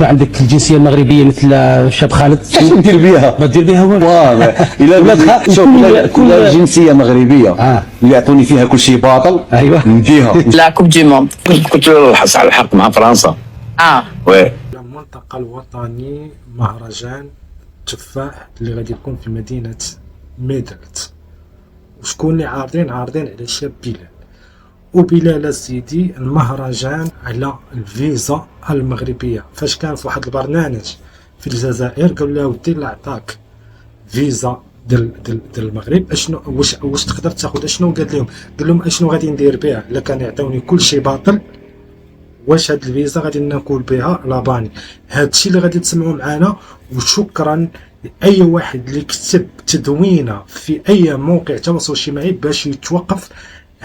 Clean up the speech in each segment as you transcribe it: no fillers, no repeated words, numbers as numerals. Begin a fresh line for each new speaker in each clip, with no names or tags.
عندك الجنسيه المغربيه مثل الشاب خالد،
اش ندير بها؟
ما دير بها والو.
الا شوف الا الجنسيه مغربيه اللي يعطوني فيها كل شيء باطل
ايوه
نديها.
لا كوب دي موند كنت نحصل على الحق مع فرنسا. وي
الملتقى الوطني مهرجان تفاح اللي غادي يكون في مدينة ميدلت. وشكون اللي عارضين على الشاب بلال. وبلال سيدي المهرجان على الفيزا المغربية. فاش كان في واحد البرنامج في الجزائر قالوا له ودي لا عطاك فيزا ديال المغرب اشنو واش تقدر تاخذ اشنو؟ قال لهم اشنو غادي ندير بها؟ الا كان يعطوني كل شيء باطل واش هاد الفيزا غادي ناكل بها لاباني؟ هادشي اللي غادي تسمعوا معنا. وشكرا لاي واحد اللي كتب تدوينه في اي موقع تواصل اجتماعي باش يتوقف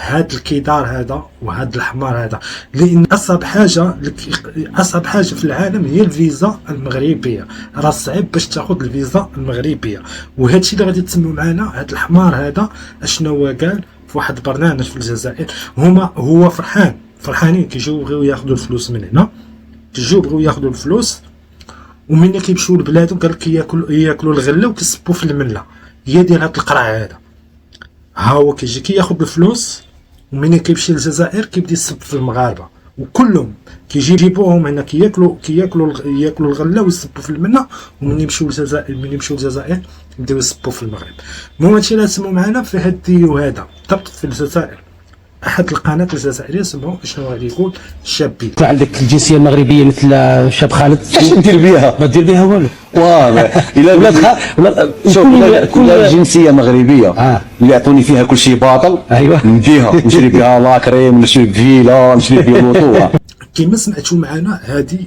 هاد الكدار هذا وهاد الحمار هذا، لان اصعب حاجه في العالم هي الفيزا المغربيه. راه صعيب باش تاخذ الفيزا المغربيه. وهادشي اللي غادي تسمعوا معنا هاد الحمار هذا اشنو هو قال في واحد البرنامج في الجزائر. هو فرحانين كيجيو بغيو ياخذوا الفلوس من هنا، كيجيو بغيو ياخذوا الفلوس، ومن كيمشيو لبلادهم قال لك ياكلوا الغله وكيصبوا في المله. هي ديال هاد القرع هذا. ها هو كيجي كياخذ الفلوس، ومن كيمشي للجزائر كيبدا يصب في المغاربه، وكلهم كيجيبوهم هنا كياكلوا الغله ويصبوا في المنه، ومن يمشيو للجزائر يبداو يصبوا في المغرب. المهم هادشي اللي تسمعوا معنا في هاد الفيديو هذا ضبط في الجزائر. احد القناه الجزائريه سمعوا شنو غادي يقول الشاب بلال.
عندك الجنسيه المغربيه مثل الشاب خالد،
اش ندير بها؟
ما دير بها والو.
الا شوف الا الجنسيه مغربيه اللي يعطوني فيها كل شيء باطل
ايوه
نديها. نشري بها لاكريم، نشري فيلا، نشري بها موطوه.
كما سمعتوا معنا هذه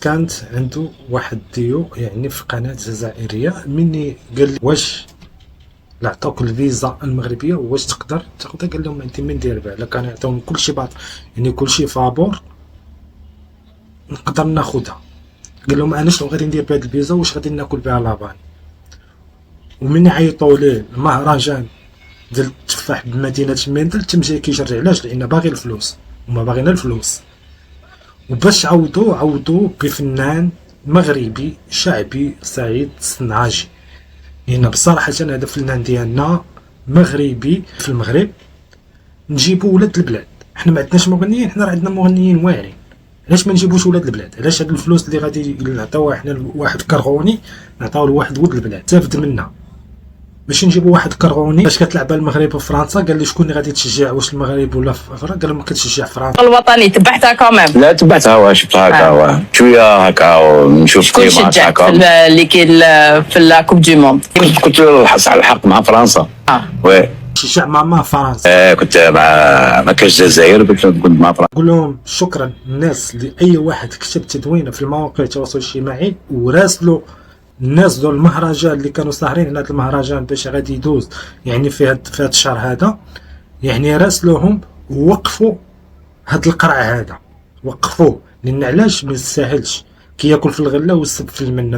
كانت عنده واحد ديو يعني في قناه جزائريه. مني قال لي واش لا عطاوك الفيزا المغربيه واش تقدر تاخذها؟ قال لهم انت من دير بها؟ الا كان يعطوني كل شيء باطل يعني كل شيء فابور نقدر ناخذها. قال لهم انا شنو غادي ندير بهاد الفيزا؟ واش غادي ناكل بها لاباني؟ ومن عيطوا ليه المهرجان ديال التفاح بمدينه مندل تم جاي كيجري. علاش؟ لان باغي الفلوس، وما باغينا الفلوس. وباش عوضوا بفنان مغربي شعبي سعيد الصنعاجي. لان بصراحه هذا فنان ديالنا مغربي في المغرب نجيبو ولاد البلاد. حنا ما عندناش مغنيين، حنا راه عندنا مغنيين واعرين. علاش ما نجيبوش ولاد البلاد؟ علاش هاد الفلوس اللي غادي نعطيوها حنا لواحد كرغوني نعطيوه لواحد ولد البلاد تافد منا؟ باش نجيبو واحد كرغوني باش كتلعب المغرب وفرنسا. قال لي شكون اللي غادي تشجع؟ واش المغرب ولا فرنسا؟ قال ما كتشجع فرنسا.
الوطني تبعتها كاميم؟ لا تبعتها، واش شفتها هكا شويه هكا ونشوف
شكون شجعك اللي كاين في لاكوب دي موند؟
كنت نحصل على الحق مع فرنسا. وي
شجع مع فرنسا.
كنت ما كاش الجزائر، كنت مع فرنسا.
نقول لهم شكرا الناس اللي اي واحد كتب تدوينه في المواقع التواصل الاجتماعي وراسلوا الناس دول المهرجان اللي كانوا ساهرين على هذا المهرجان باش غادي يدوز يعني في هذا الشهر هذا. يعني راسلوهم ووقفوا هذا القرع هذا، وقفوه. لان علاش؟ ما يستاهلش كياكل في الغله ويصب في المنه.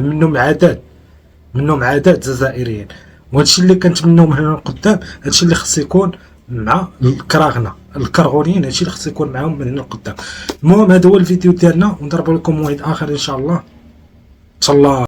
منهم عادات جزائريين. وهادشي اللي كنتمناو من هنا لقدام، هادشي اللي خص يكون مع الكراغنه الكرغونيين، هادشي اللي خص يكون معاهم من هنا لقدام. المهم هذا هو الفيديو ديالنا، ونضرب لكم موعد اخر ان شاء الله.